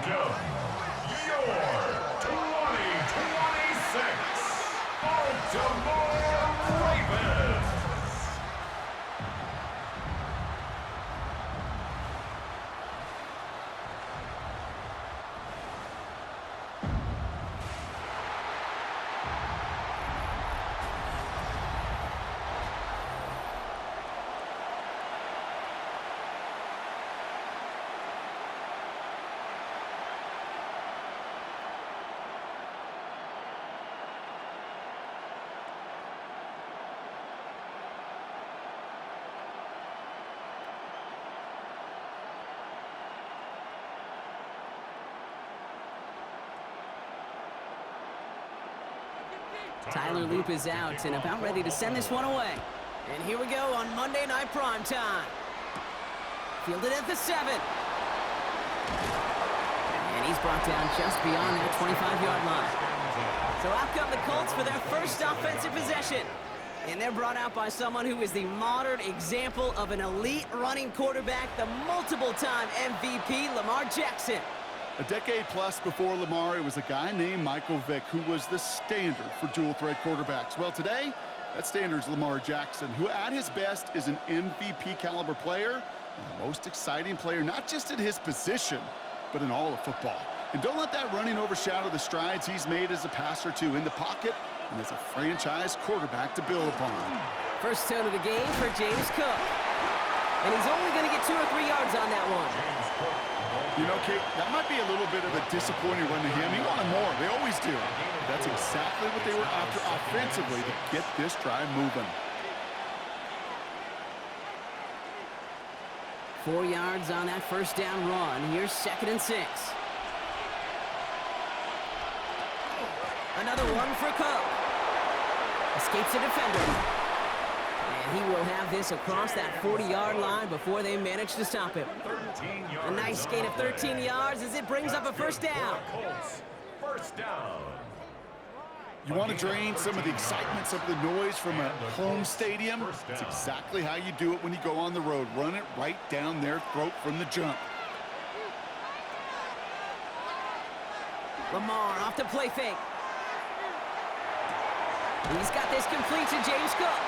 Belgium, your 2026 Baltimore Ravens. Tyler Loop is out and about ready to send this one away. And here we go on Monday Night Primetime. Fielded at the 7. And he's brought down just beyond that 25-yard line. So out come the Colts for their first offensive possession. And they're brought out by someone who is the modern example of an elite running quarterback, the multiple-time MVP, Lamar Jackson. A decade plus before Lamar, it was a guy named Michael Vick who was the standard for dual-threat quarterbacks. Well, today, that standard is Lamar Jackson, who at his best is an MVP-caliber player, and the most exciting player, not just at his position, but in all of football. And don't let that running overshadow the strides he's made as a passer, too, in the pocket and as a franchise quarterback to build upon. First tone of the game for James Cook. And he's only going to get 2 or 3 yards on that one. You know, Kate, that might be a little bit of a disappointing run to him. He wanted more. They always do. That's exactly what they were after offensively to get this drive moving. 4 yards on that first down run. Here's 2nd and 6. Another one for Cook. Escapes the defender. And he will have this across that 40-yard line before they manage to stop him. A nice gain of 13 yards as it brings up a first down. First down. You want to drain some of the excitement, some of the noise from a home stadium? It's exactly how you do it when you go on the road. Run it right down their throat from the jump. Lamar off the play fake. He's got this complete to James Cook.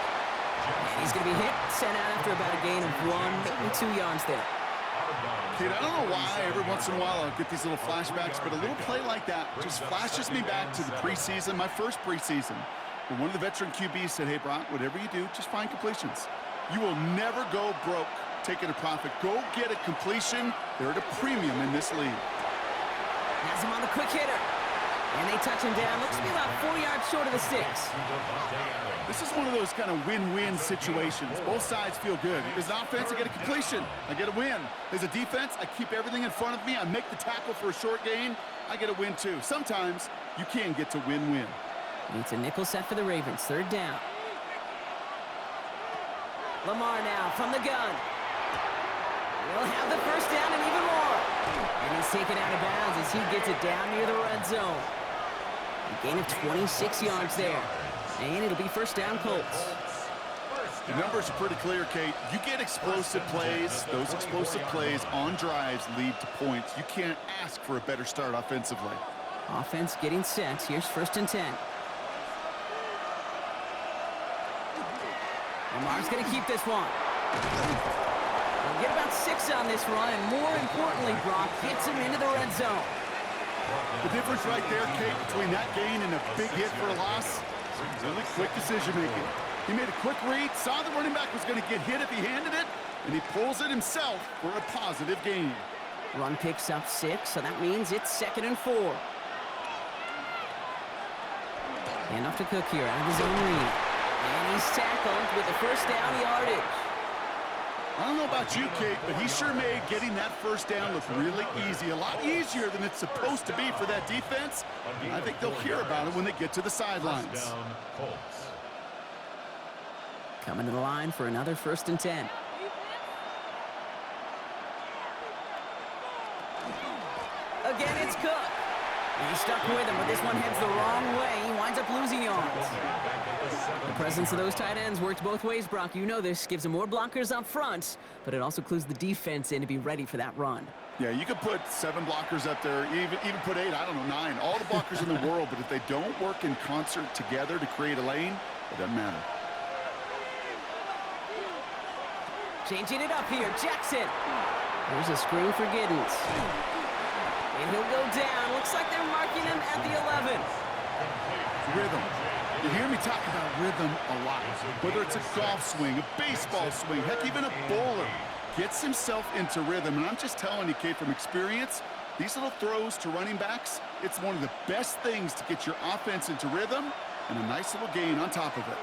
And he's going to be hit, sent out after about a gain of 1, maybe 2 yards there. Kid, I don't know why every once in a while I'll get these little flashbacks, but a little play like that just flashes me back to the preseason, my first preseason, when one of the veteran QBs said, hey, Brock, whatever you do, just find completions. You will never go broke taking a profit. Go get a completion. They're at a premium in this league. Has him on the quick hitter. And they touch him down. Looks to be about 4 yards short of the sticks. This is one of those kind of win-win situations. Both sides feel good. As an offense, I get a completion. I get a win. As a defense, I keep everything in front of me. I make the tackle for a short gain. I get a win, too. Sometimes you can get to win-win. It's a nickel set for the Ravens. 3rd down. Lamar now from the gun. He'll have the first down and even more. And he's taken out of bounds as he gets it down near the red zone. A gain of 26 yards there. And it'll be first down Colts. The numbers are pretty clear, Kate. You get explosive plays. Those explosive plays on drives lead to points. You can't ask for a better start offensively. Offense getting set. Here's 1st and 10. Lamar's going to keep this one. He'll get about 6 on this run, and more importantly, Brock gets him into the red zone. The difference right there, Kate, between that gain and a big hit for a loss, really quick decision-making. He made a quick read, saw the running back was going to get hit if he handed it, and he pulls it himself for a positive gain. Run picks up 6, so that means it's 2nd and 4. And off to Cook here out of his own read. And he's tackled with the first down yardage. I don't know about you, Kate, but he sure made getting that first down look really easy. A lot easier than it's supposed to be for that defense. I think they'll hear about it when they get to the sidelines. Coming to the line for another 1st and 10. Again, it's Cook. And he's stuck with him, but this one heads the wrong way. He winds up losing yards. The presence of those tight ends works both ways, Brock. You know this. Gives them more blockers up front, but it also clues the defense in to be ready for that run. Yeah, you could put 7 blockers up there, even put 8, I don't know, 9. All the blockers in the world, but if they don't work in concert together to create a lane, it doesn't matter. Changing it up here, Jackson. There's a screen for Giddens. And he'll go down. Looks like they're marking him at the 11. Rhythm. You hear me talk about rhythm a lot. Whether it's a golf swing, a baseball swing, heck, even a bowler gets himself into rhythm. And I'm just telling you, Kate, from experience, these little throws to running backs, it's one of the best things to get your offense into rhythm and a nice little gain on top of it.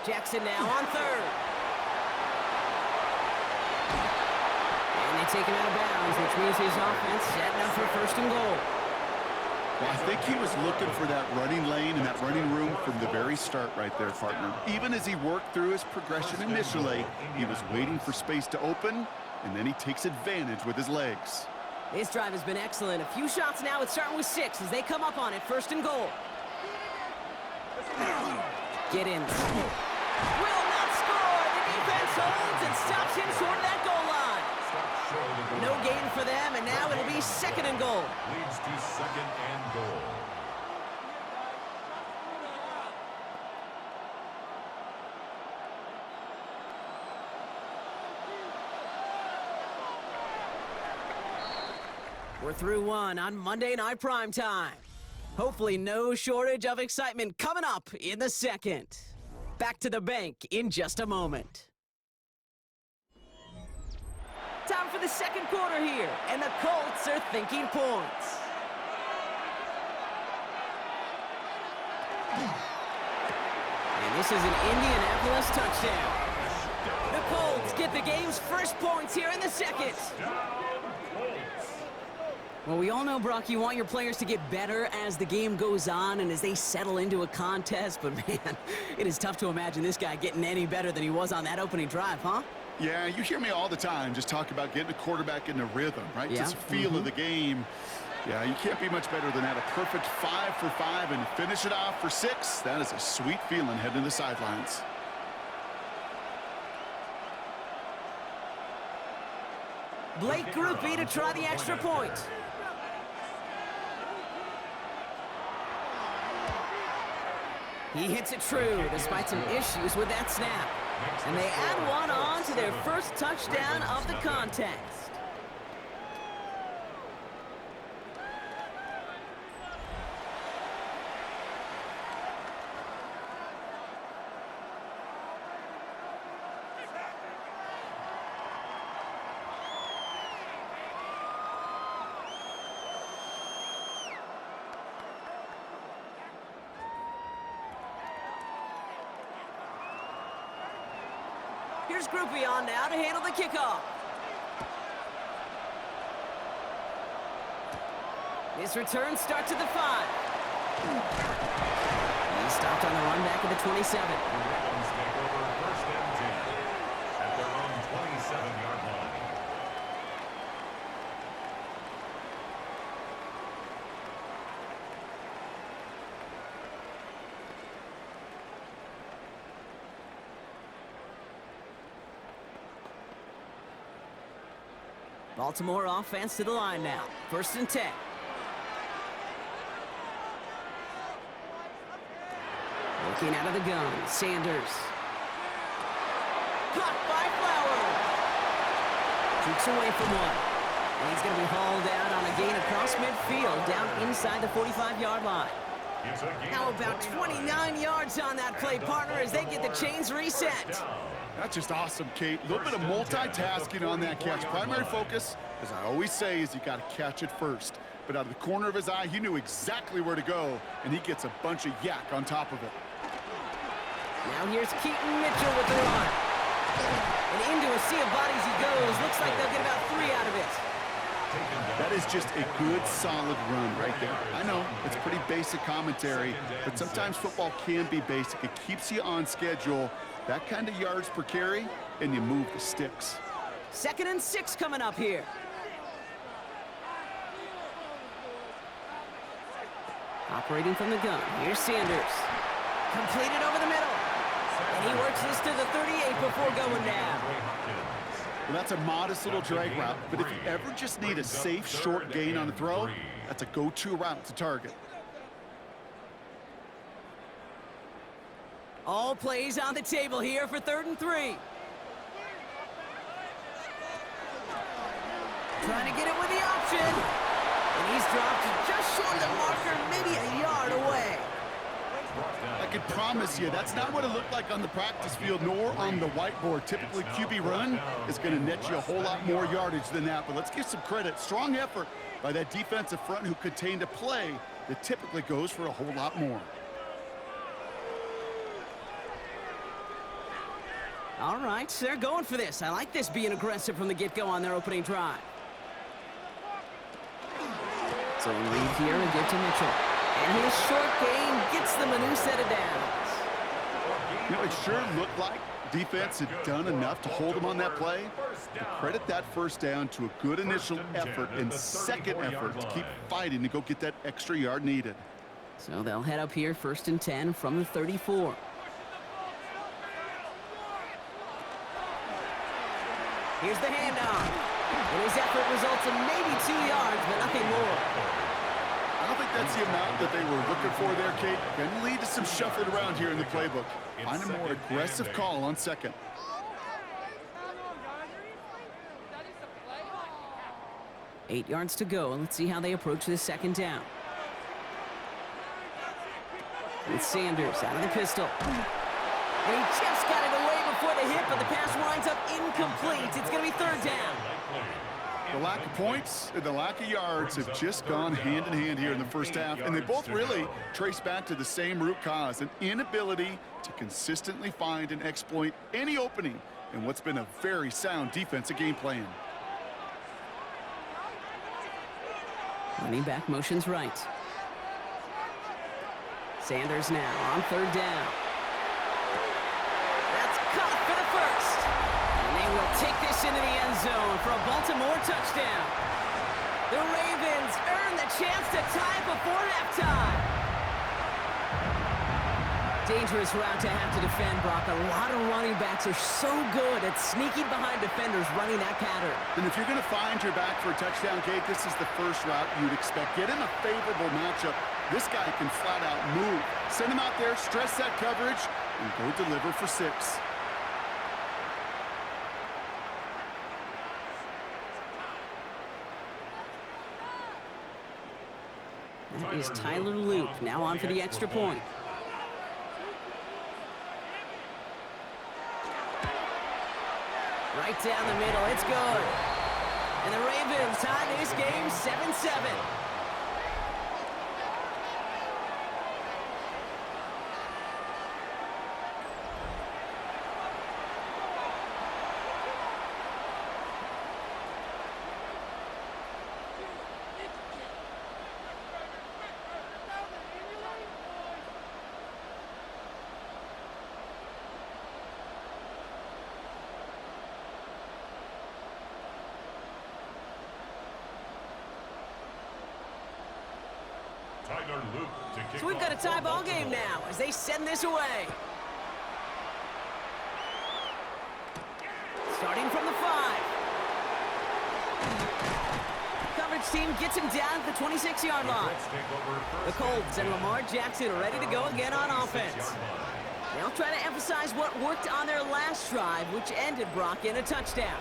Jackson now on third. And they take him out of bounds, which means his offense setting up for first and goal. Well, I think he was looking for that running lane and that running room from the very start right there, partner. Even as he worked through his progression initially, he was waiting for space to open, and then he takes advantage with his legs. This drive has been excellent. A few shots now. It's starting with 6 as they come up on it. First and goal. Giddens will not score. The defense holds and stops him short of that goal line. No gain for them, and now it'll be second and goal. Leads to second and goal. We're through one on Monday Night Primetime. Hopefully no shortage of excitement coming up in the second. Back to the bank in just a moment. Time for the second quarter here, and the Colts are thinking points. And this is an Indianapolis touchdown. The Colts get the game's first points here in the second. Well, we all know, Brock, you want your players to get better as the game goes on and as they settle into a contest, but man, it is tough to imagine this guy getting any better than he was on that opening drive, huh? Yeah, you hear me all the time just talk about getting a quarterback in the rhythm, right? Yeah. Just feel of the game. Yeah, you can't be much better than that. A perfect 5 for 5 and finish it off for 6. That is a sweet feeling heading to the sidelines. Blake Groupie to try the extra point. He hits it true despite some issues with that snap. And they add one on to their first touchdown of the contest. Here's Groupie on now to handle the kickoff. This return starts at the 5. He stopped on the run back at the 27. Ravens take over first and 10 at their own 27-yard line. Baltimore offense to the line now. First and 10. Looking out of the gun, Sanders. Caught by Flowers. Keeps away from one. And he's going to be hauled out on a gain across midfield down inside the 45-yard line. How about 29 yards on that play, partner, as they get the chains reset? That's just awesome, Kate. A little bit of multitasking on that catch. Primary focus, as I always say, is you got to catch it first. But out of the corner of his eye, he knew exactly where to go, and he gets a bunch of yak on top of it. Now here's Keaton Mitchell with the run. And into a sea of bodies he goes. Looks like they'll get about 3 out of it. That is just a good, solid run right there. I know, it's pretty basic commentary, but sometimes football can be basic. It keeps you on schedule. That kind of yards per carry, and you move the sticks. 2nd and 6 coming up here. Operating from the gun. Here's Sanders. Completed over the middle. And he works this to the 38 before going down. Well, that's a modest little drag route, but if you ever just need a safe, short gain on a throw, that's a go-to route to target. All plays on the table here for 3rd and 3. Trying to get it with the option. And he's dropped just short of the marker, maybe a yard away. I can promise you, that's not what it looked like on the practice field, nor on the whiteboard. Typically, QB run is going to net you a whole lot more yardage than that. But let's give some credit. Strong effort by that defensive front who contained a play that typically goes for a whole lot more. All right, so they're going for this. I like this being aggressive from the get-go on their opening drive. So we leave here and get to Mitchell. And his short gain gets them a new set of downs. You know, it sure looked like defense had done enough to hold them on that play. To credit that first down to a good initial effort and second effort to keep fighting to go get that extra yard needed. So they'll head up here 1st and 10 from the 34. Here's the handoff. And his effort results in maybe 2 yards, but nothing more. I don't think that's the amount that they were looking for there, Kate. Going to lead to some shuffling around here in the playbook. Find a more aggressive call on second. Eight yards to go, and let's see how they approach this 2nd down. With Sanders out of the pistol. And he just got it away before the hit, but the pass winds up incomplete. It's going to be 3rd down. The lack of points and the lack of yards have just gone hand in hand here in the first half, and they both really trace back to the same root cause, an inability to consistently find and exploit any opening in what's been a very sound defensive game plan. Running back motions right. Sanders now on 3rd down. That's caught for the first. And they will take this into the end zone for a Baltimore touchdown. The Ravens earn the chance to tie before halftime. Dangerous route to have to defend, Brock. A lot of running backs are so good at sneaking behind defenders running that pattern. And if you're going to find your back for a touchdown, Kate, this is the first route you'd expect. Get in a favorable matchup. This guy can flat out move. Send him out there, stress that coverage, and go deliver for 6. That is Tyler Loop, now on for the extra point. Right down the middle, it's good. And the Ravens tie this game 7-7. So we've got a tie ball game now as they send this away. Starting from the 5. Coverage team gets him down at the 26-yard line. The Colts and Lamar Jackson are ready to go again on offense. They'll try to emphasize what worked on their last drive, which ended, Brock, in a touchdown.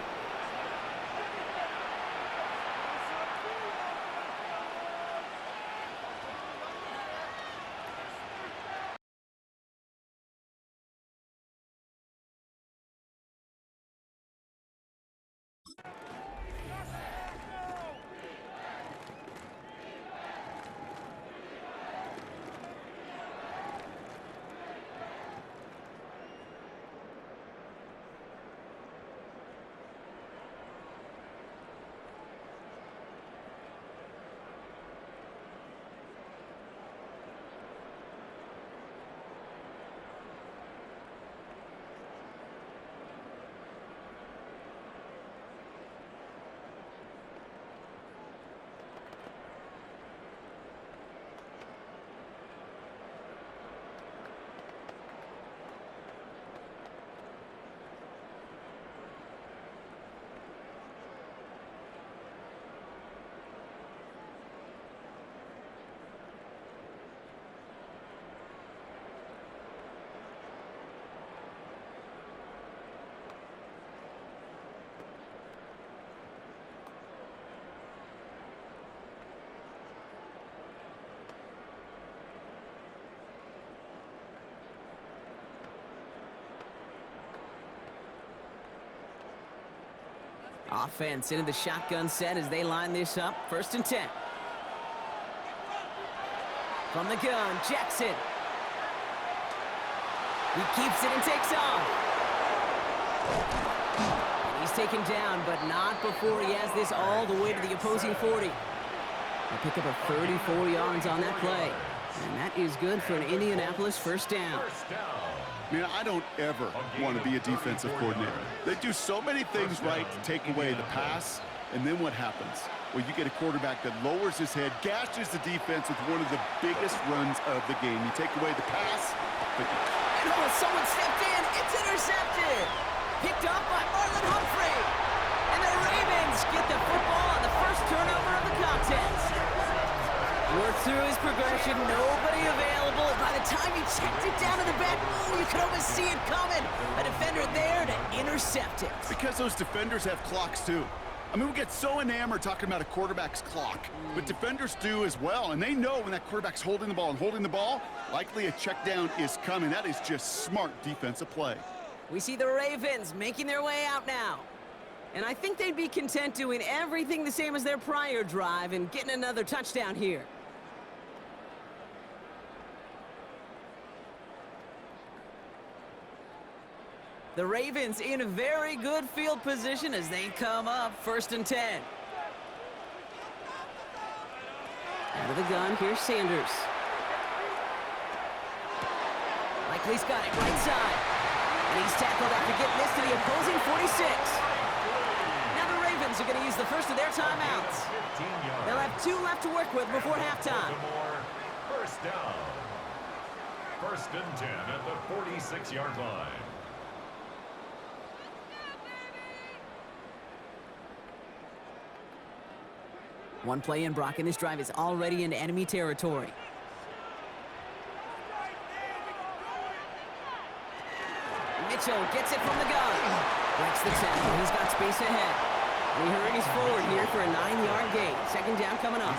Offense into the shotgun set as they line this up. 1st and 10. From the gun, Jackson. He keeps it and takes off. And he's taken down, but not before he has this all the way to the opposing 40. He'll pick up a 34 yards on that play. And that is good for an Indianapolis 1st down. Man, I don't ever want to be a defensive coordinator. They do so many things right to take away the pass, and then what happens? Well, you get a quarterback that lowers his head, gashes the defense with one of the biggest runs of the game. You take away the pass, but oh, someone stepped in. It's intercepted. Picked up by Marlon Humphrey. And the Ravens get the football on the first turnover of the contest. Worked through his progression, nobody available. And by the time he checked it down to the back, oh, you could almost see it coming. A defender there to intercept it. Because those defenders have clocks too. I mean, we get so enamored talking about a quarterback's clock, but defenders do as well, and they know when that quarterback's holding the ball, likely a check down is coming. That is just smart defensive play. We see the Ravens making their way out now. And I think they'd be content doing everything the same as their prior drive and getting another touchdown here. The Ravens in a very good field position as they come up 1st and 10. Out of the gun, here's Sanders. Likely's got it right side. And he's tackled after getting this to the opposing 46. Now the Ravens are going to use the first of their timeouts. They'll have 2 left to work with before halftime. 1st down. 1st and 10 at the 46-yard line. One play in, Brock, and this drive is already into enemy territory. Mitchell gets it from the gun. Breaks the tackle. He's got space ahead. And he hurries forward here for a 9-yard gain. 2nd down coming up.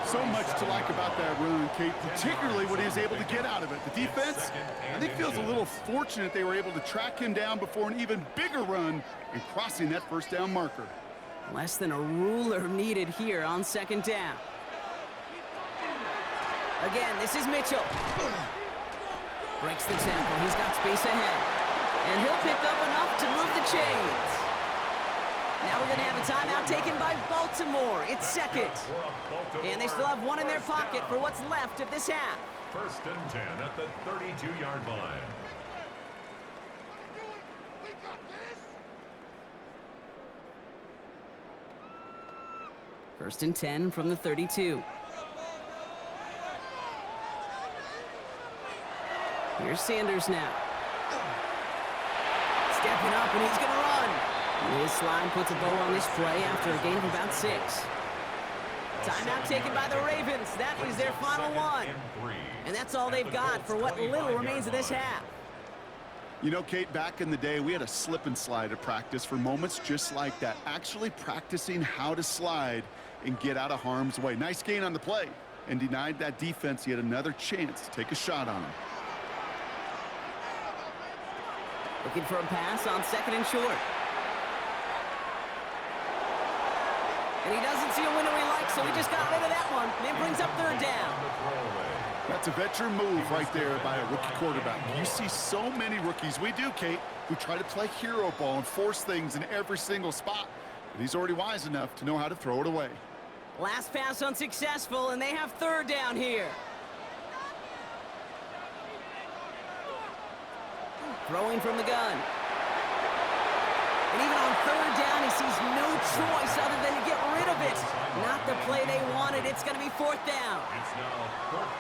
So much to like about that run, Kate, particularly what he was able to get out of it. The defense, I think, feels a little fortunate they were able to track him down before an even bigger run and crossing that 1st down marker. Less than a ruler needed here on 2nd down. Again, this is Mitchell. Breaks the tackle. He's got space ahead. And he'll pick up enough to move the chains. Now we're going to have a timeout taken by Baltimore. It's 2nd. And they still have 1 in their pocket for what's left of this half. 1st and 10 at the 32-yard line. First and 10 from the 32. Here's Sanders now. Stepping up, and he's going to run. This line puts a bow on this play after a gain of about 6. Timeout taken by the Ravens. That is their final one. And that's all they've got for what little remains of this half. You know, Kate, back in the day, we had a slip and slide at practice for moments just like that. Actually practicing how to slide and get out of harm's way. Nice gain on the play, and denied that defense yet another chance to take a shot on him. Looking for a pass on 2nd and short. And he doesn't see a window he likes, so he just got rid of that one. And brings up 3rd down. That's a veteran move right there by a rookie quarterback. You see so many rookies, we do, Kate, who try to play hero ball and force things in every single spot. But he's already wise enough to know how to throw it away. Last pass unsuccessful, and they have 3rd down here. Throwing from the gun. And even on 3rd down, he sees no choice other than to get rid of it. Not the play they wanted. It's going to be 4th down.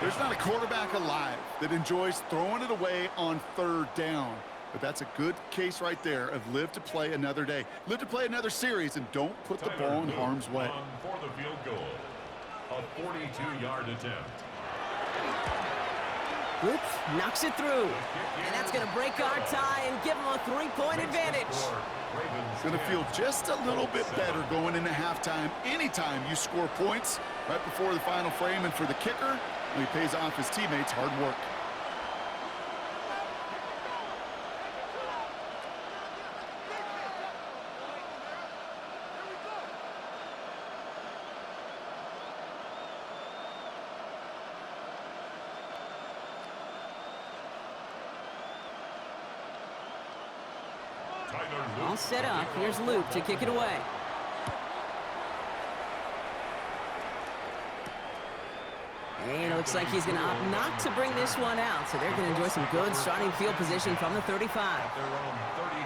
There's not a quarterback alive that enjoys throwing it away on 3rd down. But that's a good case right there of live to play another day. Live to play another series, and don't put the ball in harm's way. For the field goal. A 42-yard attempt. Whoop, knocks it through. And that's going to break our tie and give them a 3-point advantage. It's going to feel just a little bit better going into halftime. Anytime you score points right before the final frame, and for the kicker, he pays off his teammates' hard work. All set up. Here's Luke to kick it away. And it looks like he's going to opt not to bring this one out, so they're going to enjoy some good starting field position from the 35.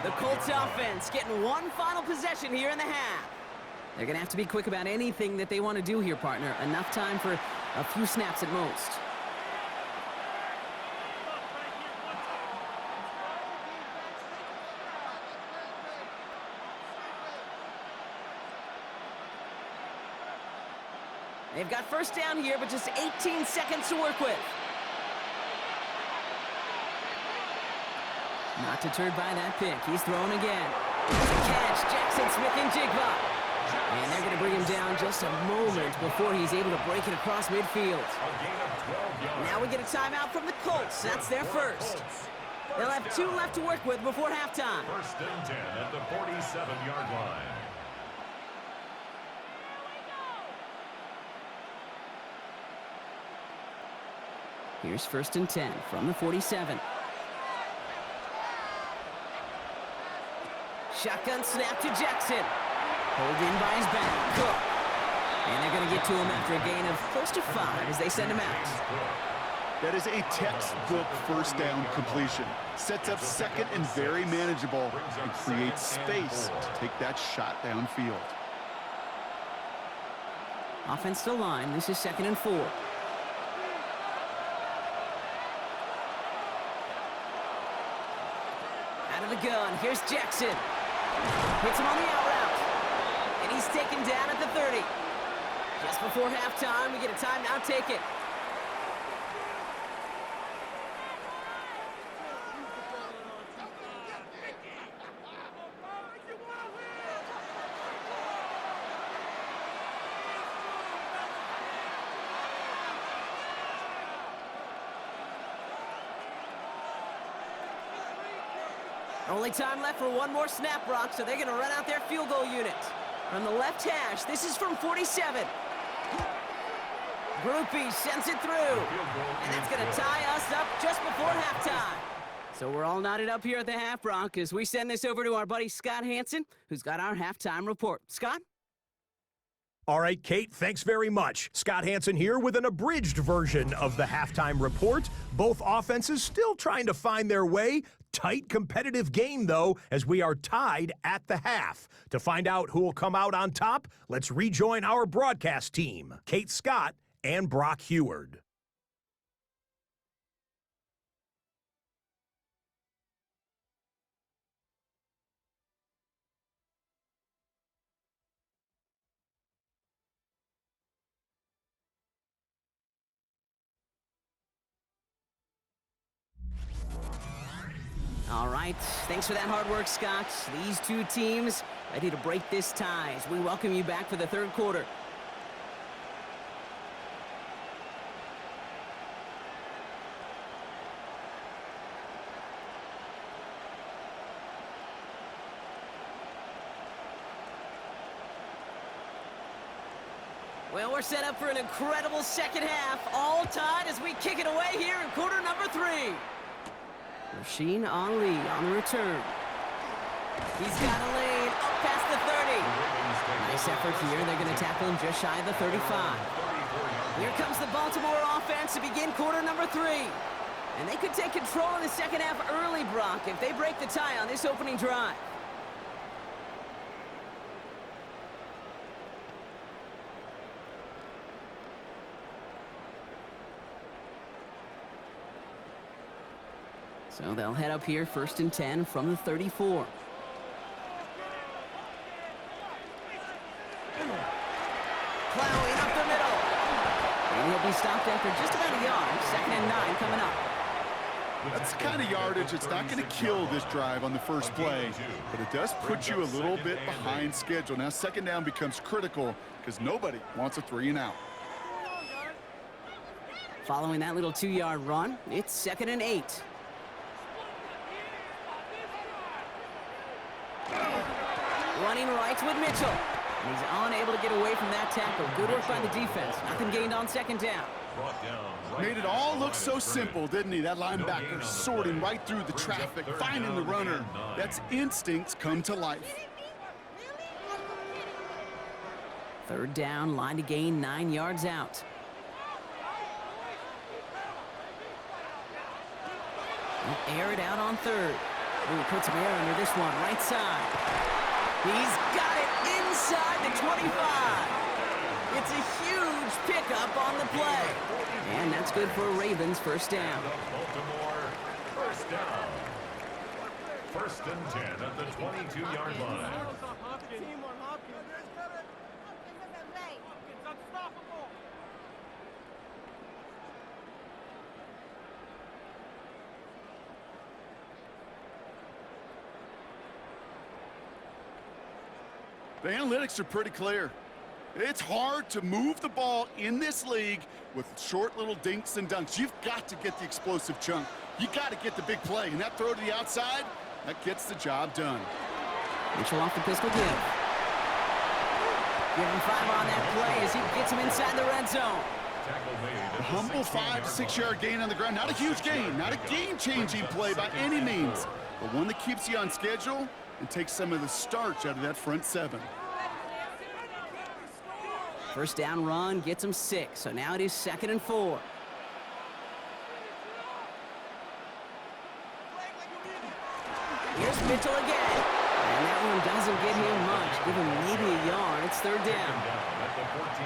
The Colts offense getting one final possession here in the half. They're going to have to be quick about anything that they want to do here, partner. Enough time for a few snaps at most. They've got first down here, but just 18 seconds to work with. Not deterred by that pick. He's throwing again. There's a catch. Jackson Smith and Jigba. And they're going to bring him down just a moment before he's able to break it across midfield. Now we get a timeout from the Colts. That's their first. They'll have 2 left to work with before halftime. First and 10 at the 47-yard line. Here's first and 10 from the 47. Shotgun snap to Jackson. Hold in by his back. Cook. And they're going to get to him after a gain of close to 5 as they send him out. That is a textbook first down completion. Sets up second and very manageable and creates space to take that shot downfield. Offense to line. This is 2nd and 4. Out of the gun. Here's Jackson. Hits him on the out route. And he's taken down at the 30. Just before halftime, we get a timeout taken. Only time left for one more snap, Brock, so they're going to run out their field goal unit. From the left hash, this is from 47. Groupie sends it through. And that's going to tie us up just before halftime. So we're all knotted up here at the half, Brock, as we send this over to our buddy Scott Hansen, who's got our halftime report. Scott? All right, Kate, thanks very much. Scott Hansen here with an abridged version of the halftime report. Both offenses still trying to find their way. Tight competitive game, though, as we are tied at the half. To find out who will come out on top, let's rejoin our broadcast team, Kate Scott and Brock Heward. All right, thanks for that hard work, Scott. These two teams ready to break this tie as we welcome you back for the third quarter. Well, we're set up for an incredible second half, all tied as we kick it away here in quarter number 3. Rasheen Ali on the return. He's got a lane up past the 30. Nice effort here. They're going to tackle him just shy of the 35. Here comes the Baltimore offense to begin quarter number 3. And they could take control of the second half early, Brock, if they break the tie on this opening drive. So they'll head up here, first and 10 from the 34. Plowing up the middle. And he'll be stopped after just about a yard. 2nd and 9 coming up. That's the kind of yardage it's not going to kill this drive on the first play, but it does put you a little bit behind schedule. Now second down becomes critical because nobody wants a 3-and-out. Following that little 2-yard run, it's 2nd and 8. Running right with Mitchell. And he's unable to get away from that tackle. Good work by the defense. Nothing gained on second down. brought down right Made it at all the look line so of scrimmage. simple, didn't he? That No gain on linebacker the sorting play. right through the Brings up traffic, third finding the down runner. and 9. That's instincts come to life. Third down, line to gain 9 yards out. He'll air it out on third. Ooh, puts some air under this one, right side. He's got it inside the 25. It's a huge pickup on the play. And that's good for a Ravens first down. Baltimore, first down. First and 10 at the 22-yard line. The analytics are pretty clear. It's hard to move the ball in this league with short little dinks and dunks. You've got to get the explosive chunk. You got to get the big play. And that throw to the outside, that gets the job done. Mitchell off the pistol give. Give him 5 on that play as he gets him inside the red zone. Tackle made at A the humble 5 to 6 yard gain on the ground. Not a huge gain, not a game-changing play by any means, but one that keeps you on schedule and takes some of the starch out of that front 7. First down run gets him 6, so now it is 2nd and 4. Here's Mitchell again. And that one doesn't get him much. Give him maybe a yard. It's 3rd down.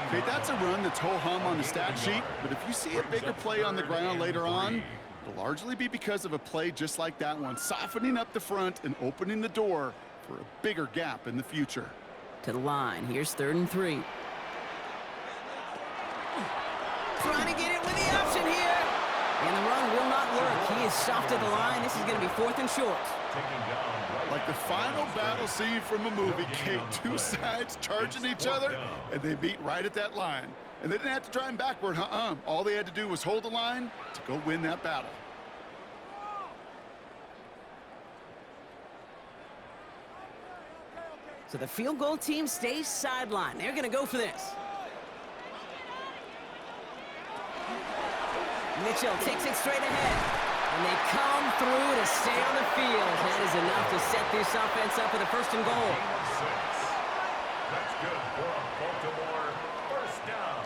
Okay, that's a run that's ho-hum on the stat sheet, but if you see a bigger play on the ground later on, it'll largely be because of a play just like that one, softening up the front and opening the door for a bigger gap in the future. To the line. Here's 3rd and 3. Trying to get it with the option here. And the run will not work. He is soft at the line. This is going to be 4th and short. Like the final battle scene from a movie, Kate, 2 sides charging each other, and they beat right at that line. And they didn't have to drive backward, All they had to do was hold the line to go win that battle. So the field goal team stays sidelined. They're going to go for this. Mitchell takes it straight ahead. And they come through to stay on the field. That is enough to set this offense up with a 1st and goal. That's good for a Baltimore first down.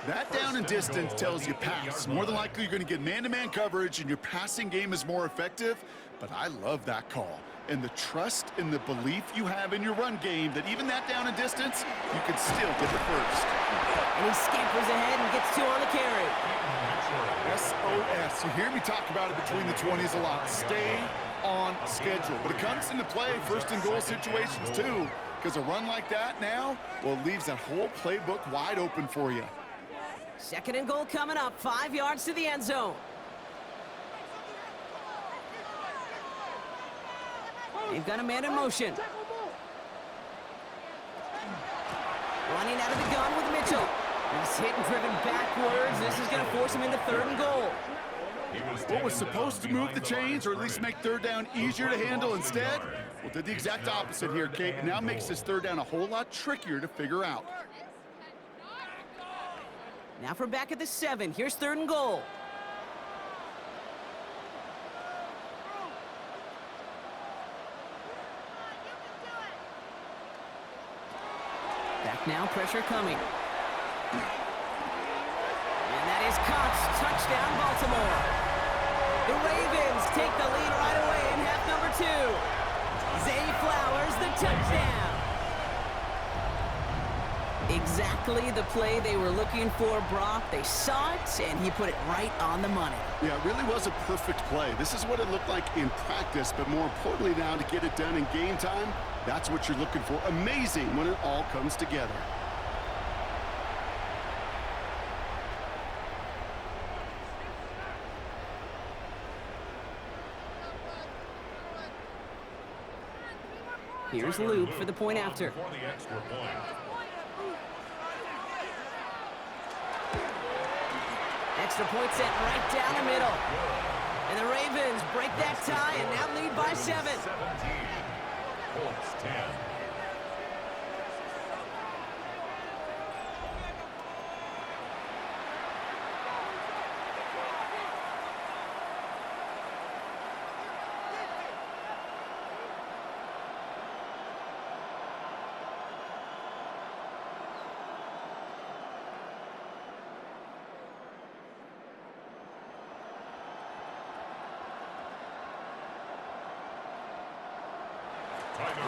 That down and distance tells you pass. More than likely, you're going to get man-to-man coverage, and your passing game is more effective. But I love that call. And the trust and the belief you have in your run game that even that down and distance, you can still get the first. And he scampers ahead and gets 2 on the carry. SOS. You hear me talk about it between the 20s a lot. Stay on schedule. But it comes into play 1st and goal situations too, because a run like that now, well, it leaves that whole playbook wide open for you. 2nd and goal coming up. 5 yards to the end zone. They've got a man in motion. Running out of the gun with Mitchell. He's hit and driven backwards. This is going to force him into 3rd and goal. What was supposed to move the chains or at least make 3rd down easier to handle instead? Well, did the exact opposite here, Kate. It now makes this 3rd down a whole lot trickier to figure out. Now from back at the 7. Here's 3rd and goal. Back now, pressure coming. And that is caught. Touchdown, Baltimore. The Ravens take the lead right away in half number 2. Zay Flowers, the touchdown. Exactly the play they were looking for, Brock. They saw it, and he put it right on the money. Yeah, it really was a perfect play. This is what it looked like in practice, but more importantly now to get it done in game time, that's what you're looking for. Amazing when it all comes together. Here's Luke for the point after. For the extra point. Extra point set right down the middle. And the Ravens break that tie and now lead by 7. 17. Colts 10.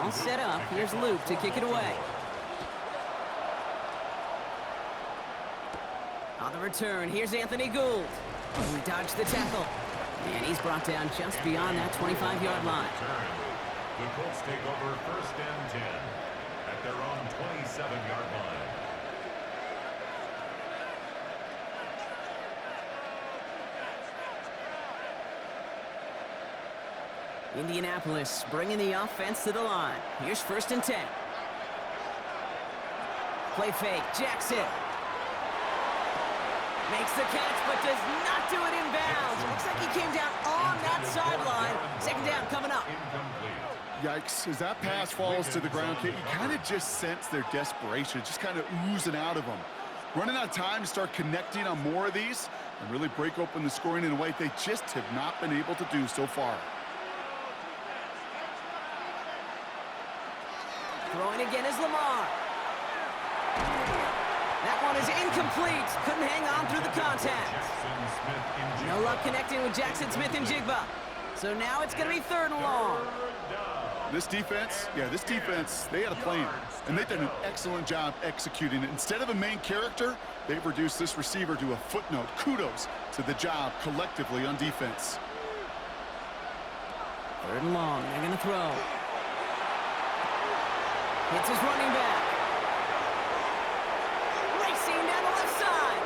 All set up. Here's Luke to kick it away. On the return, here's Anthony Gould. He dodged the tackle. And he's brought down just beyond that 25-yard line. The Colts take over 1st and 10 at their own 27-yard line. Indianapolis bringing the offense to the line. Here's 1st and 10. Play fake, Jackson. Makes the catch, but does not do it in bounds. Looks like he came down on that sideline. 2nd down coming up. Yikes, as that pass falls to the ground, Kate, you kind of just sense their desperation, just kind of oozing out of them. Running out of time to start connecting on more of these and really break open the scoring in a way they just have not been able to do so far. Throwing again is Lamar. That one is incomplete. Couldn't hang on through the contact. No luck connecting with Jackson Smith and Jigba. So now it's going to be 3rd and long. This defense, they had a plan, and they've done an excellent job executing it. Instead of a main character, they've reduced this receiver to a footnote. Kudos to the job collectively on defense. 3rd and long. They're going to throw. Hits his running back. Racing down the left side.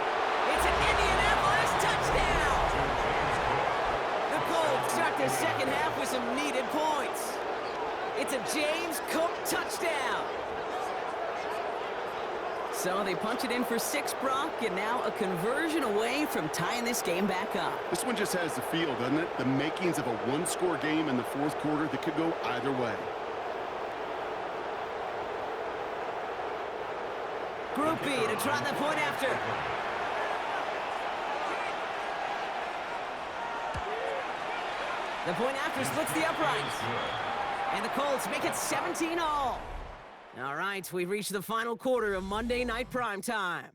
It's an Indianapolis touchdown. The Colts start the 2nd half with some needed points. It's a James Cook touchdown. So they punch it in for 6, Brock, and now a conversion away from tying this game back up. This one just has the feel, doesn't it? The makings of a one-score game in the 4th quarter that could go either way. Group B to try the point after. The point after splits the uprights. And the Colts make it 17-all. All right, we've reached the final quarter of Monday Night Primetime.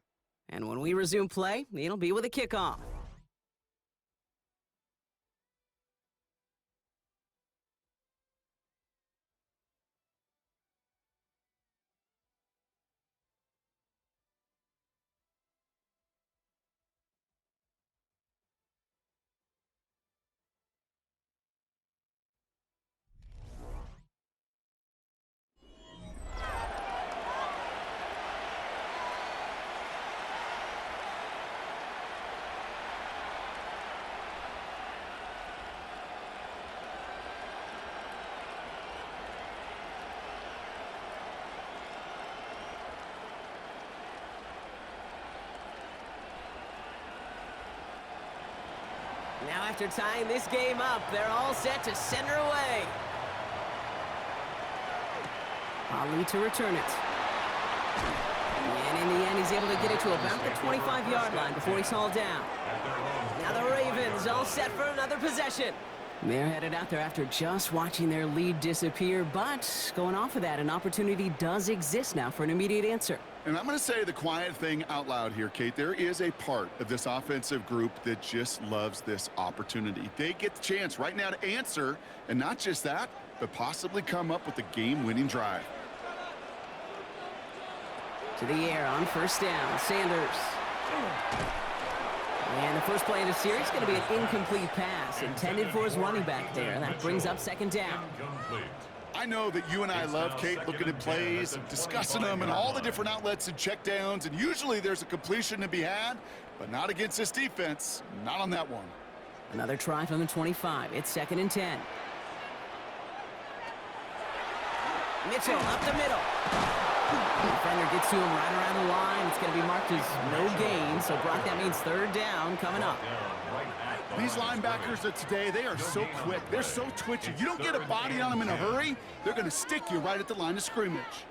And when we resume play, it'll be with a kickoff. Now after tying this game up, they're all set to center away. Ali to return it. And in the end, he's able to get it to about the 25-yard line before he's hauled down. Now the Ravens all set for another possession. They're headed out there after just watching their lead disappear, but going off of that, an opportunity does exist now for an immediate answer. And I'm going to say the quiet thing out loud here, Kate. There is a part of this offensive group that just loves this opportunity. They get the chance right now to answer, and not just that, but possibly come up with a game-winning drive. To the air on 1st down, Sanders. And the first play of the series is going to be an incomplete pass intended for his running back there. That brings up 2nd down. I know that you and I love, Kate, looking at plays and discussing them and all the different outlets and checkdowns, and usually there's a completion to be had, but not against this defense. Not on that one. Another try from the 25. It's 2nd and 10. Mitchell up the middle. The defender gets to him right around the line. It's going to be marked as no gain, so Brock, that means 3rd down coming up. These linebackers of today, they are so quick. They're so twitchy. You don't get a body on them in a hurry, they're going to stick you right at the line of scrimmage.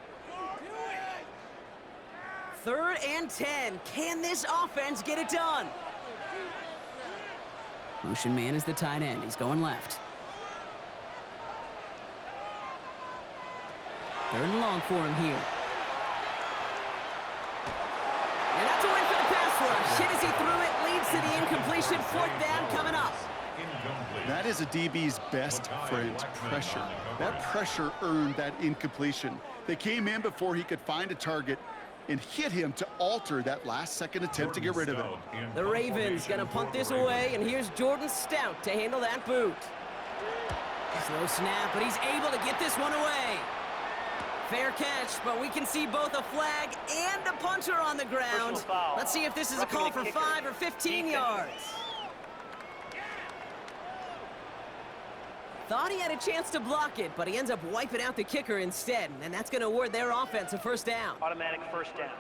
3rd and 10. Can this offense get it done? Motion man is the tight end. He's going left. 3rd and long for him here. And that's a win for the pass rush. Hit as he threw it, leads to the incompletion. 4th down coming up. Incomplete. That is a DB's best friend, pressure. That pressure earned that incompletion. They came in before he could find a target and hit him to alter that last-second attempt to get rid of it. The Ravens gonna punt this away, and here's Jordan Stout to handle that boot. Slow snap, but he's able to get this one away. Fair catch, but we can see both a flag and a punter on the ground. Let's see if this is a call for 5 or 15 yards. Thought he had a chance to block it, but he ends up wiping out the kicker instead, and that's going to award their offense a first down. Automatic first down.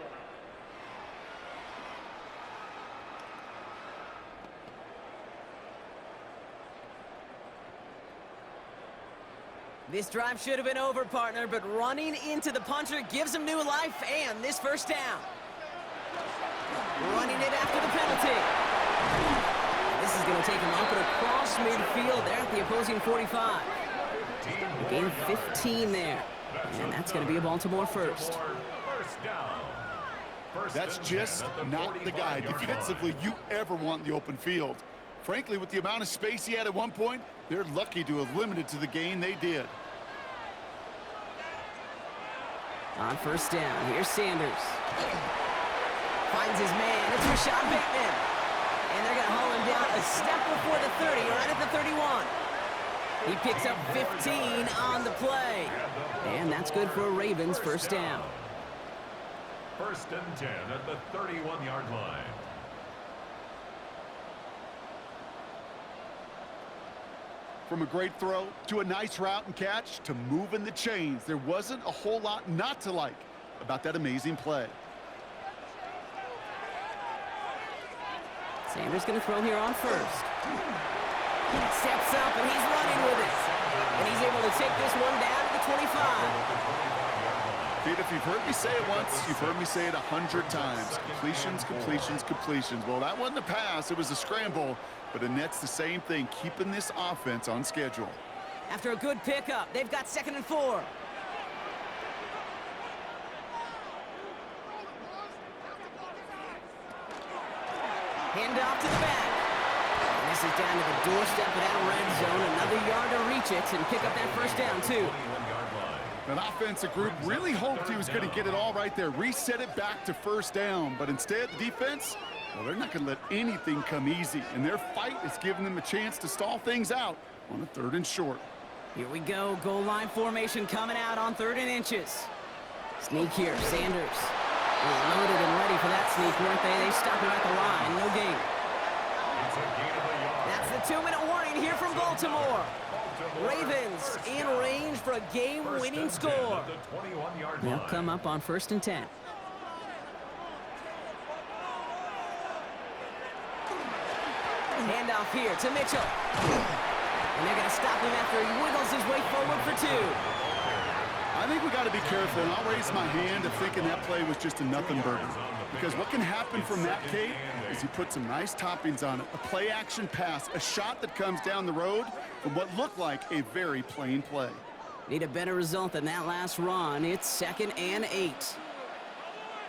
This drive should have been over, partner, but running into the punter gives him new life and this first down. Running it after the penalty. This is going to take him up and across midfield there at the opposing 45. Gain 15 there, and that's going to be a Baltimore first. That's just not the guy defensively you ever want in the open field. Frankly, with the amount of space he had at one point, they're lucky to have limited to the gain they did. On first down, here's Sanders. Finds his man, it's Rashad Bateman. And they're going to haul him down a step before the 30, right at the 31. He picks up 15 on the play. And that's good for a Ravens first down. First and 10 at the 31-yard line. From a great throw to a nice route and catch to moving the chains, there wasn't a whole lot not to like about that amazing play. Sanders going to throw here on first. Steps up and he's running with it. And he's able to take this one down to the 25. Kid, if you've heard me say it once, you've heard me say it 100 times. Completions, completions, completions. Well, that wasn't a pass, it was a scramble. But it nets the same thing, keeping this offense on schedule. After a good pickup, they've got 2nd and 4. Hand off to the back. And this is down to the doorstep of that red zone. Another yard to reach it and pick up that first down, too. That offensive group really hoped he was going to get it all right there, reset it back to first down. But instead, the defense, well, they're not going to let anything come easy. And their fight is giving them a chance to stall things out on a 3rd and short. Here we go. Goal line formation coming out on 3rd and inches. Sneak here. Sanders was loaded and ready for that sneak, weren't they? They stopped him at the line. No gain. That's the 2-minute warning here from Baltimore. Ravens in range for a game-winning score. They'll come up on 1st and 10. Handoff here to Mitchell. And they're going to stop him after he wiggles his way forward for 2. I think we got to be careful, and I'll raise my hand of thinking that play was just a nothing burger. Because what can happen from that, Kate, is you put some nice toppings on it. A play-action pass, a shot that comes down the road from what looked like a very plain play. Need a better result than that last run. It's 2nd and 8.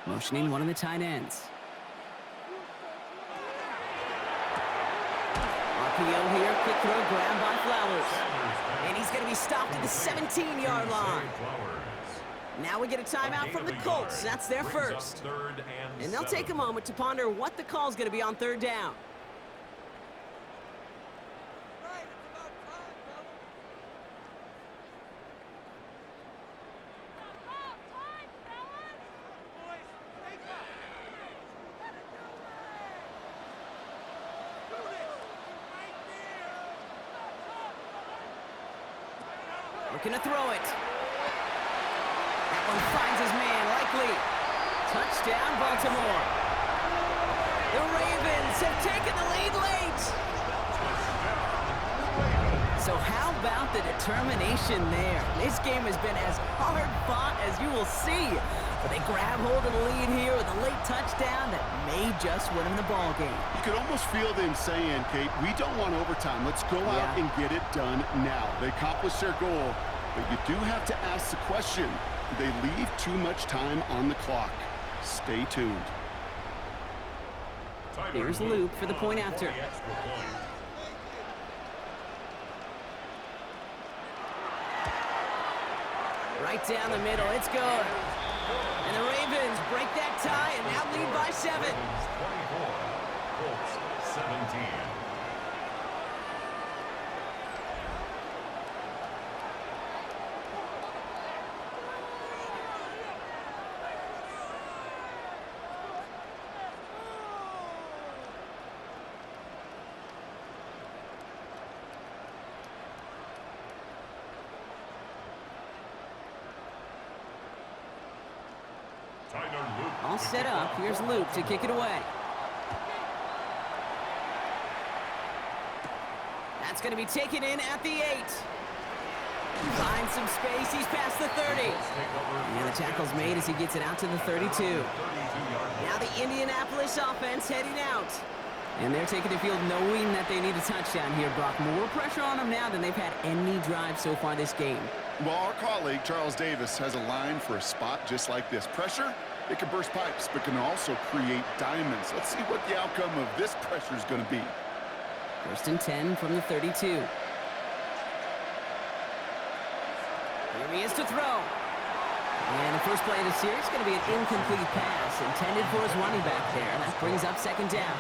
Motioning one of the tight ends. RPO here, quick throw, grabbed by Flowers. And he's going to be stopped at the 17-yard line. Now we get a timeout from the Colts. That's their first. And they'll take a moment to ponder what the call's going to be on 3rd down. Looking to throw it. That one finds his man, likely. Touchdown, Baltimore. The Ravens have taken the lead late. So how about the determination there? This game has been as hard fought as you will see. But they grab hold of the lead here with a late touchdown that may just win them the ball game. You could almost feel them saying, Kate, we don't want overtime. Let's go out and get it done now. They accomplished their goal, but you do have to ask the question, do they leave too much time on the clock? Stay tuned. Here's Luke for the point after. Right down the middle. It's good. And the Ravens break that tie and now lead by 7. 24, Colts 17. All set up. Here's Luke to kick it away. That's going to be taken in at the 8. Finds some space. He's past the 30. And the tackle's made as he gets it out to the 32. Now the Indianapolis offense heading out. And they're taking the field knowing that they need a touchdown here, Brock. More pressure on them now than they've had any drive so far this game. Well, our colleague, Charles Davis, has a line for a spot just like this. Pressure, it can burst pipes, but can also create diamonds. Let's see what the outcome of this pressure is going to be. 1st and 10 from the 32. Here he is to throw. And the first play of the series is going to be an incomplete pass intended for his running back there. And that brings up 2nd down.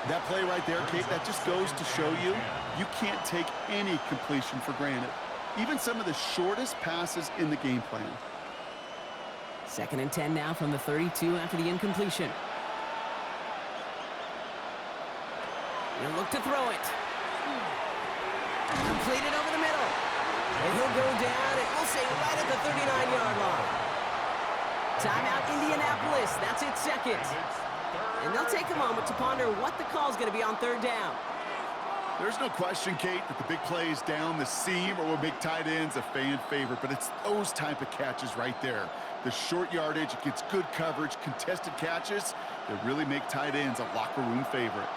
That play right there, Kate, that just goes to show you, you can't take any completion for granted. Even some of the shortest passes in the game plan. 2nd and 10 now from the 32 after the incompletion. He'll look to throw it. Completed over the middle. And he'll go down, and we'll say right at the 39-yard line. Timeout, Indianapolis. That's its 2nd. And they'll take a moment to ponder what the call is going to be on 3rd down. There's no question, Kate, that the big plays down the seam or with big tight ends a fan favorite, but it's those type of catches right there. The short yardage, it gets good coverage, contested catches that really make tight ends a locker room favorite.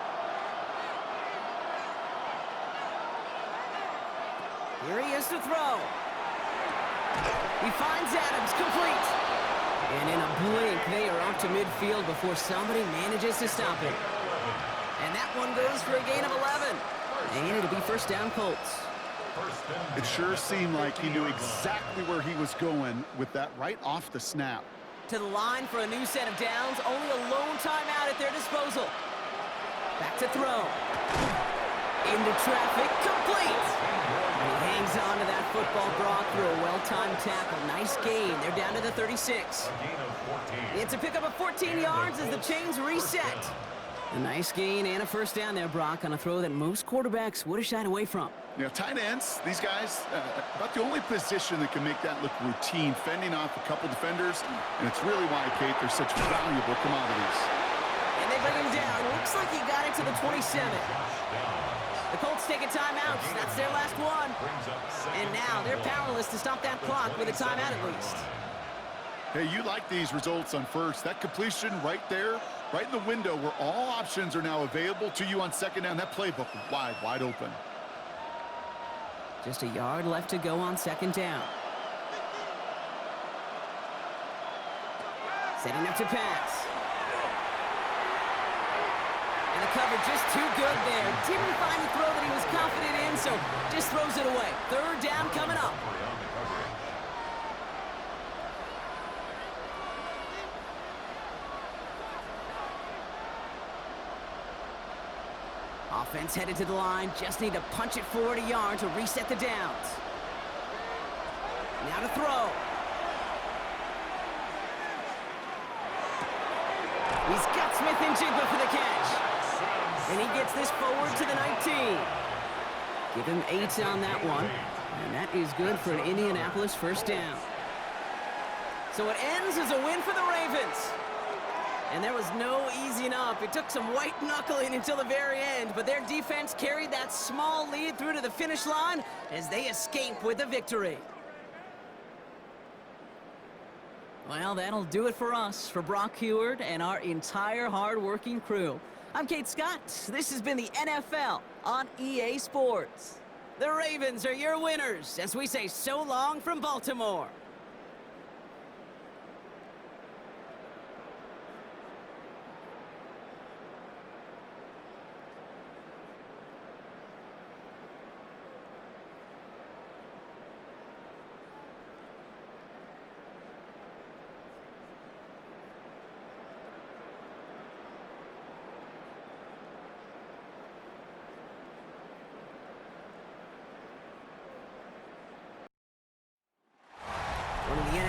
Here he is to throw. He finds Adams, complete. And in a blink, they are off to midfield before somebody manages to stop him. And that one goes for a gain of 11. And it'll be 1st down Colts. It sure seemed like he knew exactly where he was going with that right off the snap. To the line for a new set of downs. Only a lone timeout at their disposal. Back to throw. Into traffic, complete. And he hangs on to that football, Brock, through a well-timed tackle. Nice gain. They're down to the 36. It's a pickup of 14 yards as the chains reset. A nice gain and a 1st down there, Brock, on a throw that most quarterbacks would have shied away from. You know, tight ends, these guys, about the only position that can make that look routine, fending off a couple defenders, and it's really why, Kate, they're such valuable commodities. And they bring him down. Looks like he got it to the 27. The Colts take a timeout. That's their last one. And now they're powerless to stop that clock with a timeout at least. Hey, you like these results on 1st. That completion right there, right in the window where all options are now available to you on 2nd down. That playbook wide open. Just a yard left to go on 2nd down. Setting up to pass. And the cover just too good there. Didn't find the throw that he was confident in, so just throws it away. 3rd down coming up. Offense headed to the line. Just need to punch it forward a yard to reset the downs. Now to throw. He's got Smith and Jigba for the catch. And he gets this forward to the 19. Give him 8 on that one. And that is good for an Indianapolis 1st down. So it ends as a win for the Ravens. And there was no easing up. It took some white knuckling until the very end, but their defense carried that small lead through to the finish line as they escape with a victory. Well, that'll do it for us, for Brock Heward and our entire hard-working crew. I'm Kate Scott. This has been the NFL on EA Sports. The Ravens are your winners as we say so long from Baltimore.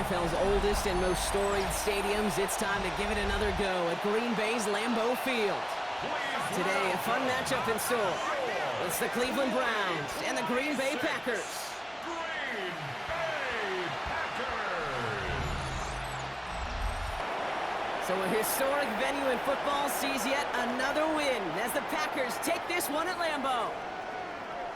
NFL's oldest and most storied stadiums, it's time to give it another go at Green Bay's Lambeau Field. Today, a fun matchup in store. It's the Cleveland Browns and the Green Bay Packers. Green Bay Packers. So a historic venue in football sees yet another win as the Packers take this one at Lambeau.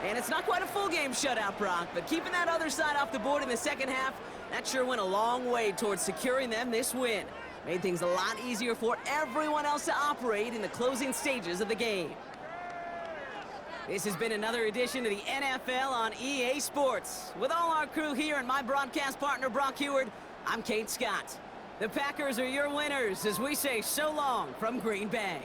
And it's not quite a full game shutout, Brock, but keeping that other side off the board in the second half, that sure went a long way towards securing them this win. Made things a lot easier for everyone else to operate in the closing stages of the game. This has been another edition of the NFL on EA Sports. With all our crew here and my broadcast partner, Brock Heward, I'm Kate Scott. The Packers are your winners as we say so long from Green Bay.